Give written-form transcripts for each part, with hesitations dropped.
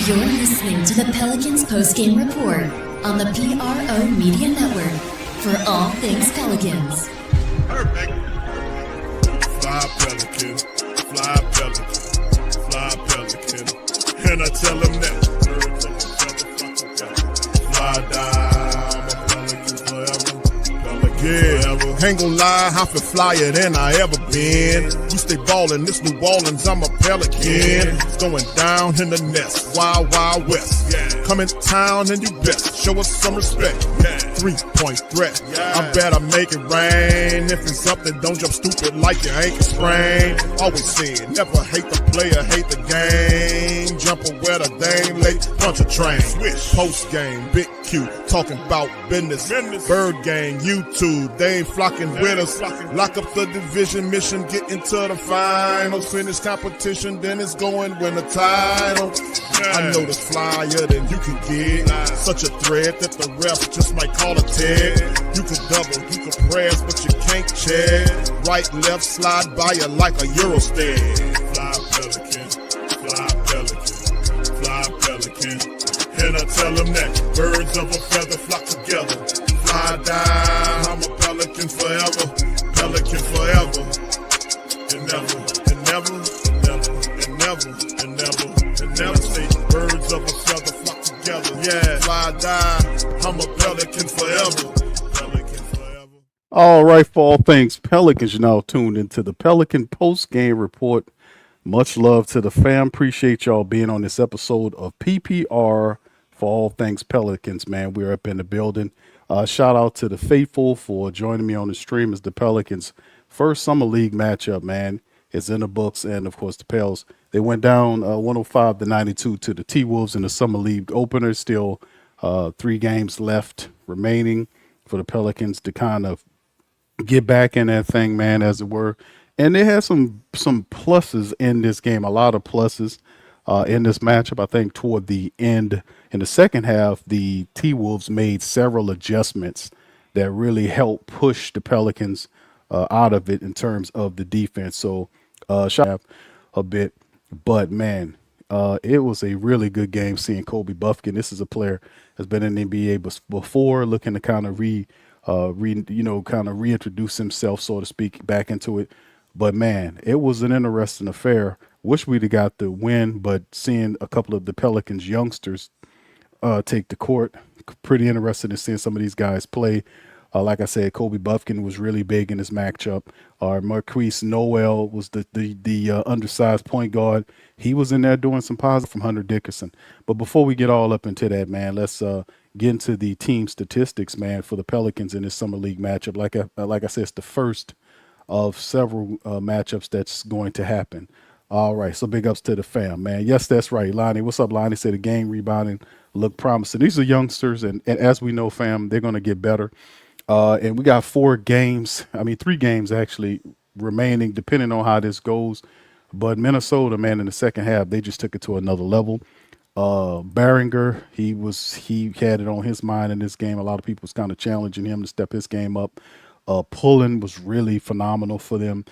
You're listening to the Pelicans Postgame Report on the PRO Media Network for all things Pelicans. Perfect. Fly Pelican, fly Pelican, fly Pelican. And I tell them that. Fly down, I'm a Pelican forever. Yeah, ain't gon' lie, I feel flyer than I ever been. We stay ballin', this New Orleans, I'm a Pelican. It's going down in the nest, wild, wild west. Come in town and you best, show us some respect. 3-point threat, I better make it rain. If it's something, don't jump stupid like your ankle sprain. Always said, never hate the player, hate the game. Jumper where the dame late, punch a train. Post game, big Q, talking about business. Bird gang, YouTube, they ain't flocking with us. Lock up the division mission, get into the finals. Finish competition, then it's going win the title. I know this flyer than you can get. Such a threat that the ref just might call a tag. You could double, you could press, but you can't check. Right, left, slide by you like a Eurostep. Fly Pelican, fly Pelican, fly Pelican. And I tell them that birds of a feather flock together. Fly down, I'm a Pelican forever, Pelican forever. And never, and never, and never, and never, and never, and never say birds of a feather flock together. Yeah, fly down, I'm a Pelican forever, Pelican forever. All right, for all things Pelicans, you're now tuned into the Pelican Postgame Report. Much love to the fam. Appreciate y'all being on this episode of PPR for all things Pelicans, man. We're up in the building. Shout out to the faithful for joining me on the stream as the Pelicans' first summer league matchup, man. It's in the books, and of course the Pels. They went down 105-92 to the T-Wolves in the summer league opener. Still 3 games left remaining for the Pelicans to kind of get back in that thing, man, as it were. And they had some pluses in this game, a lot of pluses in this matchup. I think toward the end, in the second half, the T-Wolves made several adjustments that really helped push the Pelicans out of it in terms of the defense. So shout out a bit, but man, it was a really good game seeing Kobe Buffkin. This is a player that's been in the NBA before, looking to kind of reintroduce himself, so to speak, back into it. But man, it was an interesting affair. Wish we'd have got the win, but seeing a couple of the Pelicans youngsters take the court, pretty interested in seeing some of these guys play. Like I said, Kobe Buffkin was really big in this matchup. Marquise Noel was the undersized point guard. He was in there doing some positive from Hunter Dickinson. But before we get all up into that, man, let's get into the team statistics, man, for the Pelicans in this summer league matchup. Like I said, it's the first of several matchups that's going to happen. All right, so big ups to the fam, man. Yes, that's right. Lonnie, what's up, Lonnie? Said the game rebounding looked promising. These are youngsters, and as we know, fam, they're going to get better. And we got 3 games actually remaining, depending on how this goes. But Minnesota, man, in the second half, they just took it to another level. Barringer, he had it on his mind in this game. A lot of people was kind of challenging him to step his game up. Pullen was really phenomenal for them.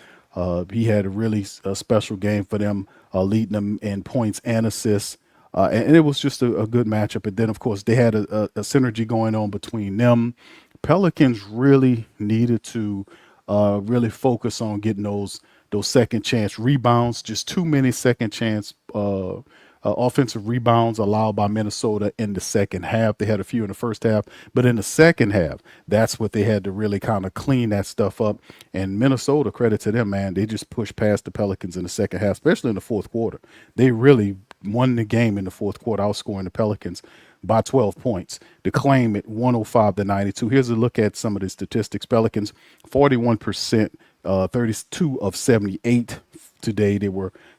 He had a really special game for them, leading them in points and assists. And it was just a good matchup. And then, of course, they had a synergy going on between them. Pelicans really needed to really focus on getting those second chance rebounds. Just too many second chance offensive rebounds allowed by Minnesota in the second half. They had a few in the first half, but in the second half, that's what they had to really kind of clean that stuff up. And Minnesota, credit to them, man, they just pushed past the Pelicans in the second half, especially in the fourth quarter. They really won the game in the fourth quarter, outscoring the Pelicans by 12 points to claim it 105-92. Here's a look at some of the statistics. Pelicans, 41%, 32 of 78 today. They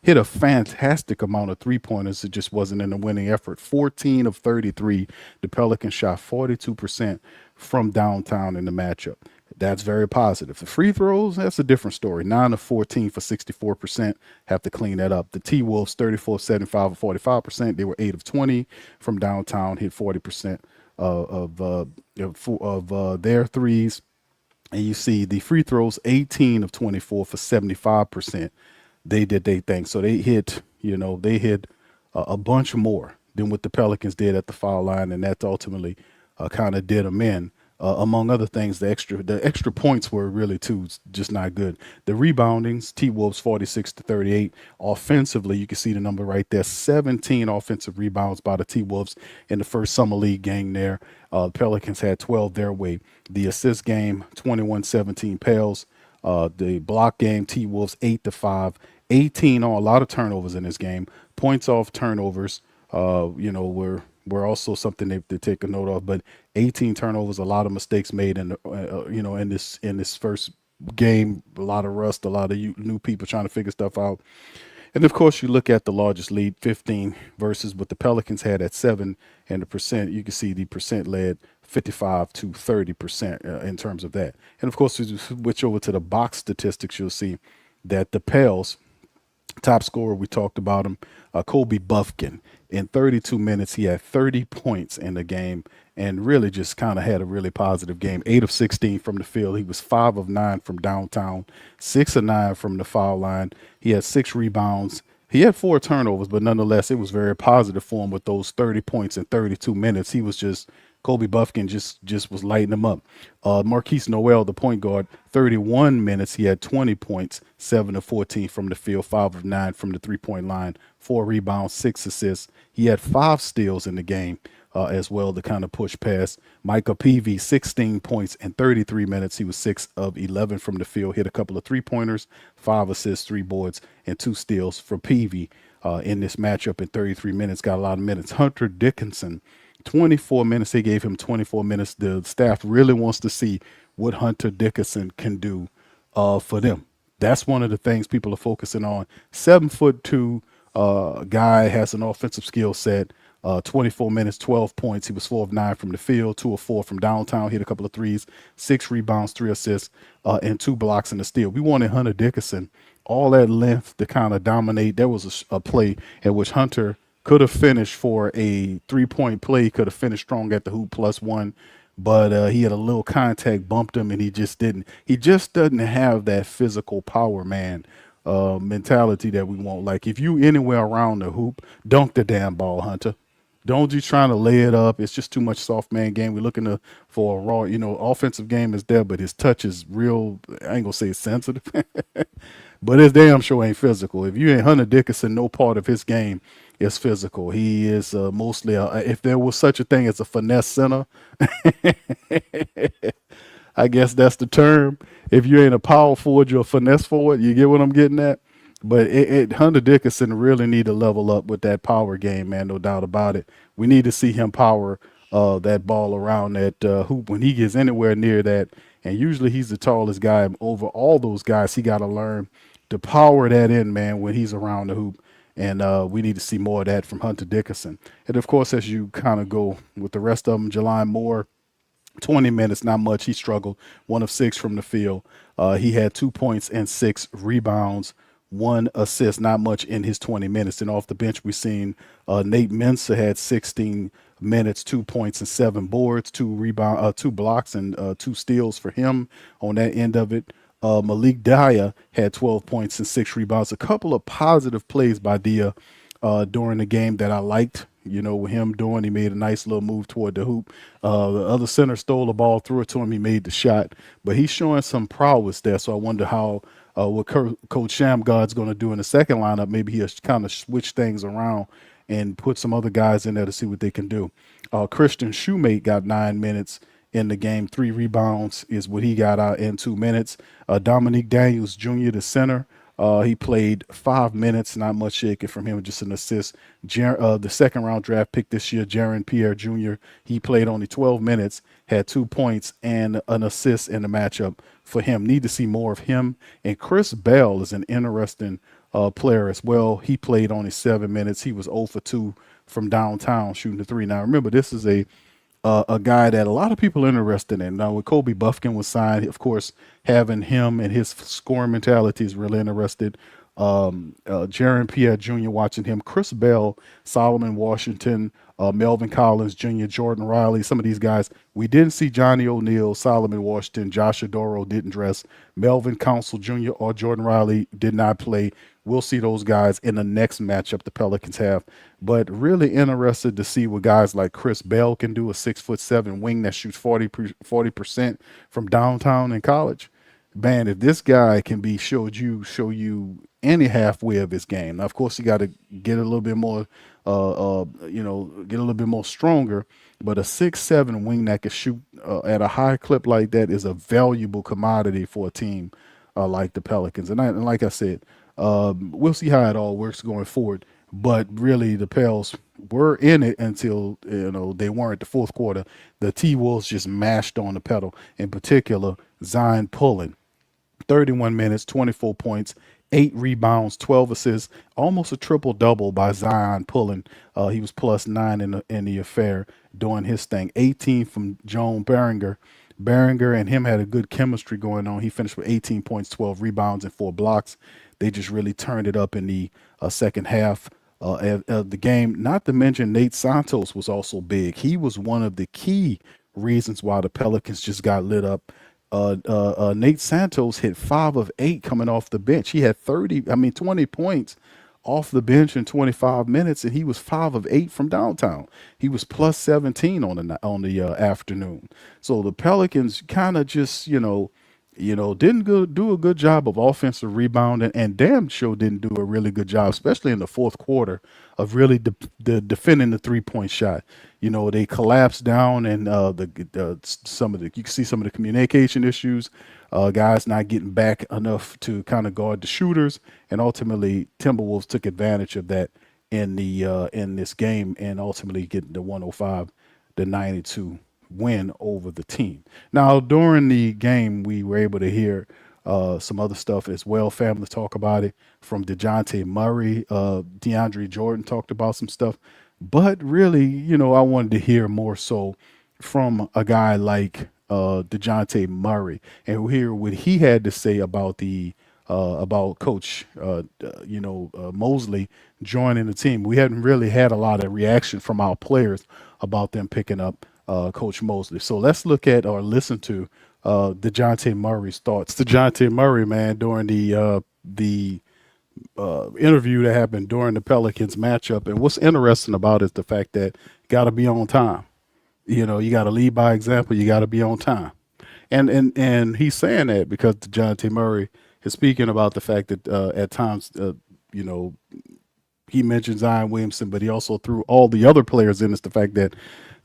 hit a fantastic amount of 3-pointers. It just wasn't in the winning effort. 14 of 33. The Pelicans shot 42% from downtown in the matchup. That's very positive. The free throws, that's a different story. 9 of 14 for 64%. Have to clean that up. The T-Wolves, 34 of 75 for 45%. They were 8 of 20 from downtown, hit 40% of their threes. And you see the free throws, 18 of 24 for 75%. They did their thing. So they hit a bunch more than what the Pelicans did at the foul line, and that ultimately kind of did them in. Among other things, the extra points were really too just not good. The reboundings, T-Wolves 46-38. Offensively, you can see the number right there: 17 offensive rebounds by the T-Wolves in the first summer league game. There, Pelicans had 12 their way. The assist game, 21-17 Pels. The block game, T-Wolves 8-5. 18 on a lot of turnovers in this game. Points off turnovers, were also something to take a note of. But 18 turnovers, a lot of mistakes made in in this first game. A lot of rust, a lot of new people trying to figure stuff out. And of course, you look at the largest lead, 15 versus what the Pelicans had at 7, and the percent. You can see the percent led 55 to 30% in terms of that. And of course, as you switch over to the box statistics, you'll see that the Pels top scorer, we talked about him, Kobe Buffkin. In 32 minutes, he had 30 points in the game and really just kind of had a really positive game. 8 of 16 from the field. He was 5 of 9 from downtown, 6 of 9 from the foul line. He had 6 rebounds. He had 4 turnovers, but nonetheless, it was very positive for him with those 30 points in 32 minutes. He was just Kobe Buffkin just was lighting them up. Marquise Noel, the point guard, 31 minutes. He had 20 points, 7 of 14 from the field, 5 of 9 from the three-point line, 4 rebounds, 6 assists. He had 5 steals in the game as well to kind of push past. Micah Peavy, 16 points in 33 minutes. He was 6 of 11 from the field, hit a couple of three-pointers, 5 assists, 3 boards, and 2 steals for Peavy in this matchup in 33 minutes. Got a lot of minutes. Hunter Dickinson, 24 minutes. They gave him 24 minutes. The staff really wants to see what Hunter Dickinson can do for them. That's one of the things people are focusing on. 7'2" guy, has an offensive skill set. 24 minutes, 12 points. He was 4 of 9 from the field, 2 of 4 from downtown, hit a couple of threes, 6 rebounds, 3 assists, and 2 blocks in the steal. We wanted Hunter Dickinson, all that length to kind of dominate. There was a play in which Hunter could have finished for a 3-point play, could have finished strong at the hoop +1, but he had a little contact, bumped him, and he just didn't. He just doesn't have that physical power, man, mentality that we want. Like, if you anywhere around the hoop, dunk the damn ball, Hunter. Don't you trying to lay it up. It's just too much soft man game. We're looking for a raw, offensive game is there, but his touch is real. I ain't gonna say sensitive, but his damn sure ain't physical. If you ain't Hunter Dickinson, no part of his game is physical. He is mostly, if there was such a thing as a finesse center, I guess that's the term. If you ain't a power forward, you're a finesse forward. You get what I'm getting at? But Hunter Dickinson really need to level up with that power game, man, no doubt about it. We need to see him power that ball around that hoop when he gets anywhere near that. And usually he's the tallest guy over all those guys. He got to learn to power that in, man, when he's around the hoop. And we need to see more of that from Hunter Dickinson. And, of course, as you kind of go with the rest of them, Jelani Moore, 20 minutes, not much. He struggled, 1 of 6 from the field. He had 2 points and 6 rebounds, 1 assist, not much in his 20 minutes. And off the bench, we've seen Nate Mensah had 16 minutes, 2 points and 7 boards, 2 blocks and 2 steals for him on that end of it. Malik Dyer had 12 points and 6 rebounds. A couple of positive plays by Dia during the game that I liked. With him he made a nice little move toward the hoop. The other center stole the ball, threw it to him. He made the shot, but he's showing some prowess there. So I wonder how what Coach Shammgod's going to do in the second lineup. Maybe he'll kind of switch things around and put some other guys in there to see what they can do. Christian Shoemate got 9 minutes in the game. 3 rebounds is what he got out in 2 minutes. Dominique Daniels Jr., the center, he played 5 minutes, not much shaking from him, just an assist. The second round draft pick this year, Jaron Pierre Jr., he played only 12 minutes, had 2 points and an assist in the matchup for him. Need to see more of him. And Chris Bell is an interesting player as well. He played only 7 minutes. He was 0 for 2 from downtown shooting the 3. Now, remember, this is a guy that a lot of people are interested in. Now, when Kobe Buffkin was signed, of course, having him and his scoring mentality is really interested. Jaron Pierre Jr., watching him. Chris Bell, Solomon Washington, Melvin Collins Jr., Jordan Riley, some of these guys. We didn't see Johnny O'Neal, Solomon Washington, Josh Adoro didn't dress. Melvin Council Jr. or Jordan Riley did not play. we'll see those guys in the next matchup the Pelicans have. But really interested to see what guys like Chris Bell can do, a 6'7" wing that shoots 40% from downtown in college. Man, if this guy can be show you any halfway of his game. Now, of course, you got to get a little bit more, get a little bit more stronger. But a 6'7" wing that can shoot at a high clip like that is a valuable commodity for a team like the Pelicans. And like I said, we'll see how it all works going forward. But really, the Pels were in it until they weren't. The fourth quarter, the T-Wolves just mashed on the pedal. In particular, Zion pulling. 31 minutes, 24 points, 8 rebounds, 12 assists, almost a triple-double by Zion pulling. He was +9 in the affair doing his thing. 18 from Joan Berringer. Berringer and him had a good chemistry going on. He finished with 18 points, 12 rebounds, and 4 blocks. They just really turned it up in the second half of the game. Not to mention Nate Santos was also big. He was one of the key reasons why the Pelicans just got lit up. Nate Santos hit 5 of 8 coming off the bench. He had 20 points off the bench in 25 minutes, and he was 5 of 8 from downtown. He was +17 on the afternoon. So the Pelicans kind of just didn't do a good job of offensive rebounding, and damn sure didn't do a really good job, especially in the fourth quarter, of really defending the 3-point shot. They collapsed down, and you can see some of the communication issues, guys not getting back enough to kind of guard the shooters, and ultimately Timberwolves took advantage of that in this game, and ultimately getting the 105-92 win over the team. Now, during the game, we were able to hear some other stuff as well. Family talk about it from DeJounte Murray. DeAndre Jordan talked about some stuff. But really, I wanted to hear more so from a guy like DeJounte Murray and hear what he had to say about about Coach Mosley joining the team. We hadn't really had a lot of reaction from our players about them picking up Coach Mosley. So let's look at or listen to DeJounte Murray's thoughts. DeJounte Murray, man, during the interview that happened during the Pelicans matchup. And what's interesting about it is the fact that you got to be on time. You got to lead by example. You got to be on time. And he's saying that because DeJounte Murray is speaking about the fact that at times, he mentioned Zion Williamson, but he also threw all the other players in. It's the fact that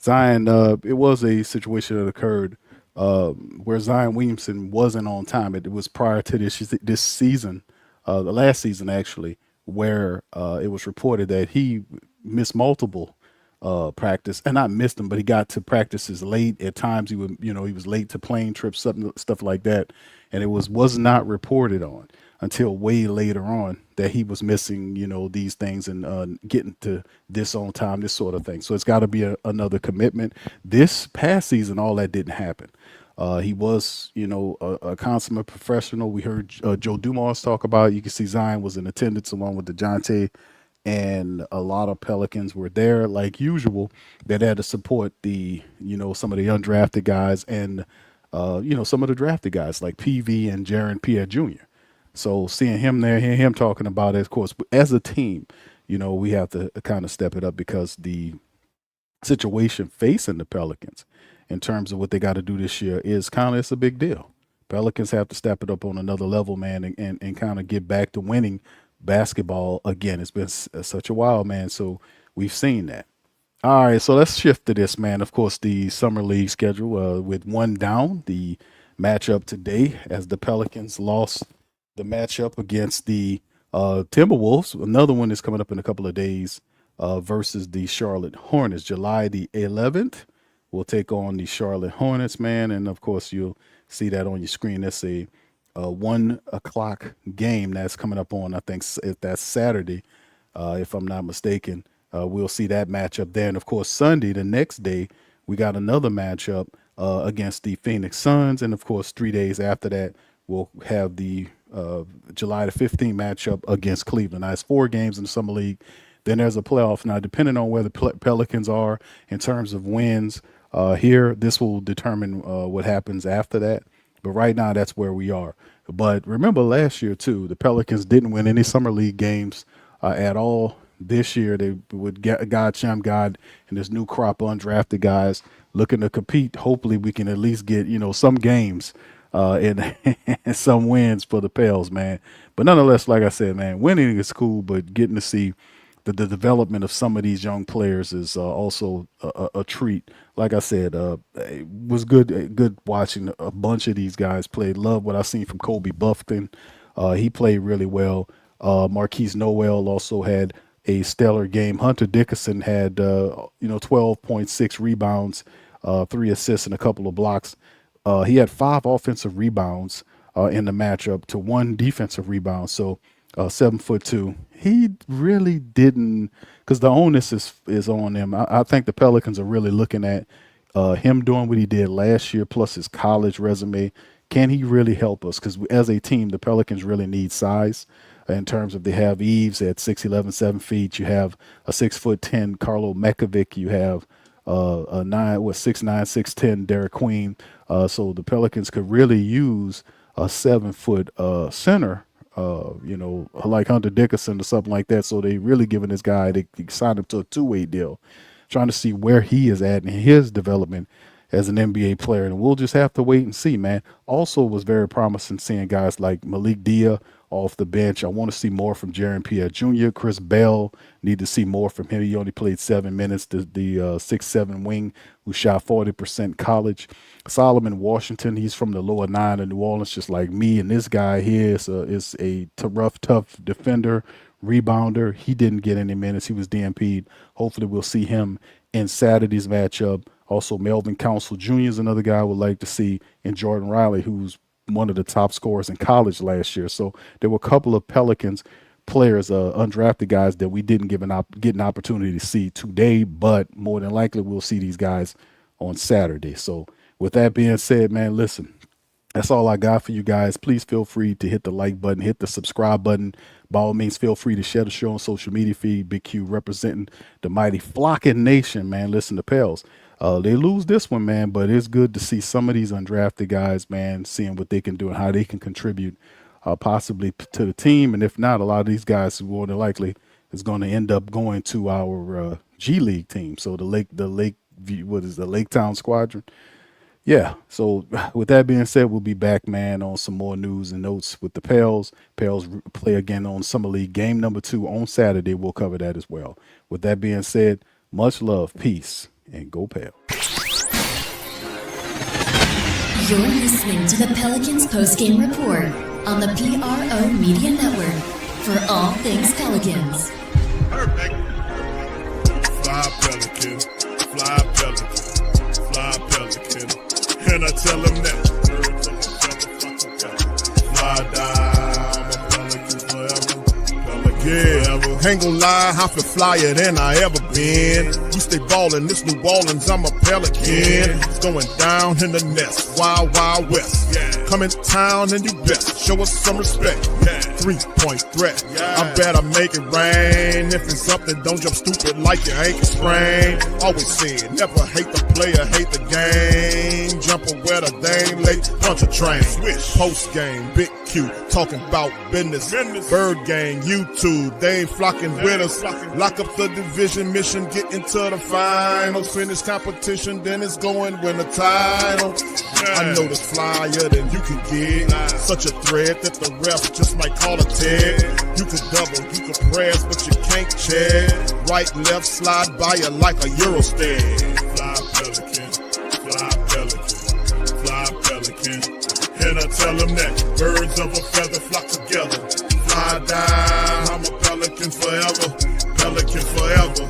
Zion, it was a situation that occurred where Zion Williamson wasn't on time. It was prior to this season, the last season actually, where it was reported that he missed multiple practice, and not missed them, but he got to practices late. At times he was late to plane trips, stuff like that, and it was not reported on until way later on that he was missing, these things and getting to this on time, this sort of thing. So it's got to be another commitment. This past season, all that didn't happen. He was, a consummate professional. We heard Joe Dumars talk about it. You can see Zion was in attendance along with DeJounte, and a lot of Pelicans were there like usual that had to support some of the undrafted guys and, some of the drafted guys like PV and Jaron Pierre Jr. So seeing him there, hearing him talking about it, of course, as a team, we have to kind of step it up because the situation facing the Pelicans in terms of what they got to do this year is it's a big deal. Pelicans have to step it up on another level, man, and kind of get back to winning basketball again. It's been such a while, man. So we've seen that. All right, so let's shift to this, man. Of course, the summer league schedule with one down, the matchup today as the Pelicans lost the matchup against the Timberwolves. Another one is coming up in a couple of days versus the Charlotte Hornets. July the 11th, we'll take on the Charlotte Hornets, man. And, of course, you'll see that on your screen. That's a 1 o'clock game that's coming up on, I think that's Saturday, if I'm not mistaken. We'll see that matchup there. And, of course, Sunday, the next day, we got another matchup against the Phoenix Suns. And, of course, 3 days after that, we'll have the July the 15th matchup against Cleveland. Now, it's 4 games in the Summer League. Then there's a playoff. Now, depending on where the Pelicans are in terms of wins here, this will determine what happens after that. But right now, that's where we are. But remember last year too, the Pelicans didn't win any summer league games at all. This year they would get God Shammgod and this new crop of undrafted guys looking to compete. Hopefully we can at least get some games and some wins for the Pels, man. But nonetheless, like I said, man, winning is cool, but getting to see the development of some of these young players is also a treat. Like I said, it was good watching a bunch of these guys play. Love what I've seen from Kobe Buffkin. He played really well. Marquise Noel also had a stellar game. Hunter Dickinson had 12.6 rebounds, 3 assists, and a couple of blocks. He had 5 offensive rebounds in the matchup to 1 defensive rebound. So 7'2". He really didn't, because the onus is on him. I think the Pelicans are really looking at him doing what he did last year, plus his college resume. Can he really help us? Because as a team, the Pelicans really need size in terms of they have Eves at 6'11", 7 feet. You have a 6'10" Carlo Mekovic. You have a 6'9", 6'10" Derek Queen. So the Pelicans could really use a 7-foot center, like Hunter Dickinson or something like that. So they really giving this guy, they signed him to a 2-way deal, trying to see where he is at in his development as an NBA player. And we'll just have to wait and see, man. Also was very promising seeing guys like Malik Dia off the bench. I want to see more from Jaron Pierre Jr. Chris Bell, need to see more from him. He only played 7 minutes. The 6'7" wing who shot 40% college. Solomon Washington, he's from the lower 9 of New Orleans, just like me. And this guy here is a rough, tough defender, rebounder. He didn't get any minutes. He was DNP'd. Hopefully we'll see him in Saturday's matchup. Also, Melvin Council Jr. is another guy I would like to see, and Jordan Riley, who's one of the top scorers in college last year. So there were a couple of Pelicans players, undrafted guys that we didn't get an opportunity to see today, but more than likely we'll see these guys on Saturday. So with that being said, man, listen, that's all I got for you guys. Please feel free to hit the like button, hit the subscribe button. By all means, feel free to share the show on social media feed. Big Q representing the mighty Flocking Nation, man. Listen to Pels. They lose this one, man, but it's good to see some of these undrafted guys, man, seeing what they can do and how they can contribute possibly to the team. And if not, a lot of these guys more than likely is going to end up going to our G League team. So the Lake Town Squadron. Yeah. So with that being said, we'll be back, man, on some more news and notes with the Pels. Pels play again on Summer League game number 2 on Saturday. We'll cover that as well. With that being said, much love, peace, and go Pels. You're listening to the Pelicans Postgame Report on the PRO Media Network for all things Pelicans. Perfect. Fly Pelican, fly Pelican, fly Pelican. And I tell him that. Fly down, I'm a Pelican forever. Pelican, yeah. Ain't gon' lie, I feel flyer than I ever been. We stay ballin', this New Orleans, I'm a Pelican. It's going down in the nest, wild, wild west. Come in town and you best show us some respect. 3-point threat, I better make it rain. If it's something, don't jump stupid like your ankle sprain. Always saying, never hate the player, hate the game. Jumper where the dame late, punch a train. Post game, Big Q, talking about business. Bird gang, YouTube, they ain't flocking with us. Lock up the division mission, get into the finals. Finish competition, then it's going win the title. I know this flyer than you can get. Such a threat that the ref just might call a tag. You could double, you could press, but you can't check. Right, left, slide by you like a Eurostep. Fly Pelican, fly Pelican, fly Pelican. And I tell them that birds of a feather flock together. Fly down, I'm a Pelican forever, Pelican forever.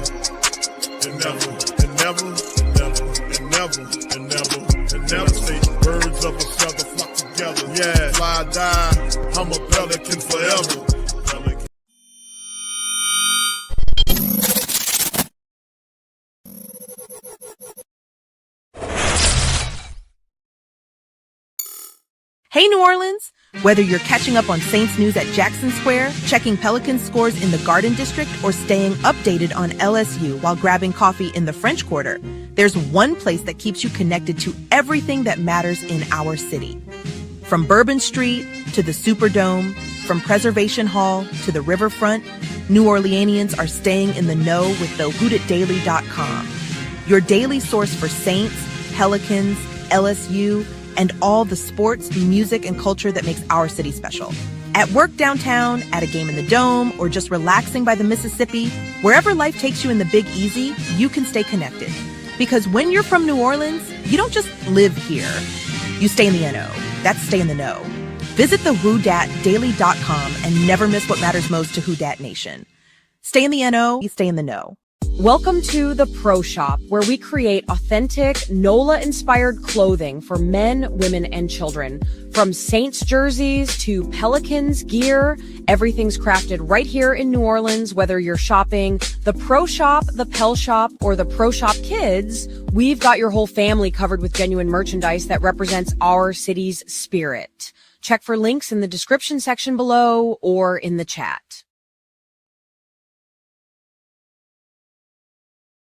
And never, and never, and never, and never, and never, and never say birds of a feather flock together. Yeah, fly down, I'm a Pelican forever. Pelican. Hey, New Orleans! Whether you're catching up on Saints news at Jackson Square, checking Pelicans scores in the Garden District, or staying updated on LSU while grabbing coffee in the French Quarter, there's one place that keeps you connected to everything that matters in our city. From Bourbon Street to the Superdome, from Preservation Hall to the riverfront, New Orleanians are staying in the know with thewhodatdaily.com. Your daily source for Saints, Pelicans, LSU, and all the sports, music, and culture that makes our city special. At work downtown, at a game in the Dome, or just relaxing by the Mississippi, wherever life takes you in the Big Easy, you can stay connected. Because when you're from New Orleans, you don't just live here. You stay in the NO. That's stay in the know. Visit thewhodatdaily.com and never miss what matters most to Who Dat Nation. Stay in the NO, you stay in the know. Welcome to the Pro Shop, where we create authentic NOLA-inspired clothing for men, women, and children. From Saints jerseys to Pelicans gear, everything's crafted right here in New Orleans. Whether you're shopping the Pro Shop, the Pel Shop, or the Pro Shop Kids, we've got your whole family covered with genuine merchandise that represents our city's spirit. Check for links in the description section below or in the chat.